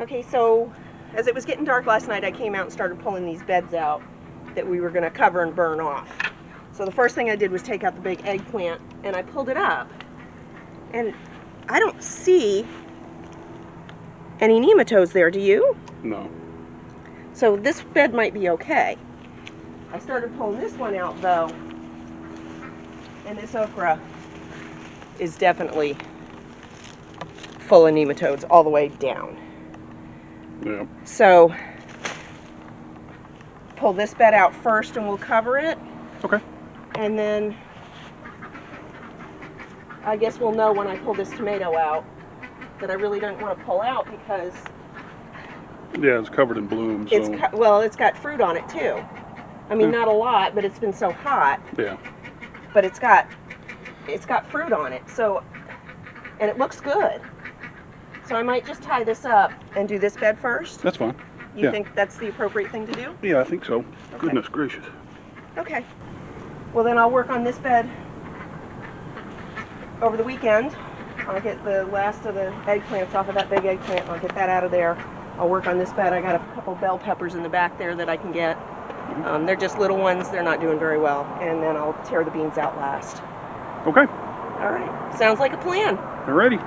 Okay, so as it was getting dark last night, I came out and started pulling these beds out that we were going to cover and burn off. So the first thing I did was take out the big eggplant, and I pulled it up. And I don't see any nematodes there, do you? No. So this bed might be okay. I started pulling this one out though, and this okra is definitely full of nematodes all the way down. Yeah. So pull this bed out first and we'll cover it. Okay. And then I guess we'll know when I pull this tomato out that I really don't want to pull out because Yeah, it's covered in bloom. So. It's got fruit on it too. I mean, not a lot, but it's been so hot. Yeah. But it's got fruit on it. So, and it looks good. So I might just tie this up and do this bed first. That's fine. You think that's the appropriate thing to do? Yeah, I think so. Okay. Goodness gracious. Okay. Well, then I'll work on this bed over the weekend. I'll get the last of the eggplants off of that big eggplant. I'll get that out of there. I'll work on this bed. I got a couple bell peppers in the back there that I can get. They're just little ones. They're not doing very well. And then I'll tear the beans out last. Okay. All right. Sounds like a plan. Alrighty.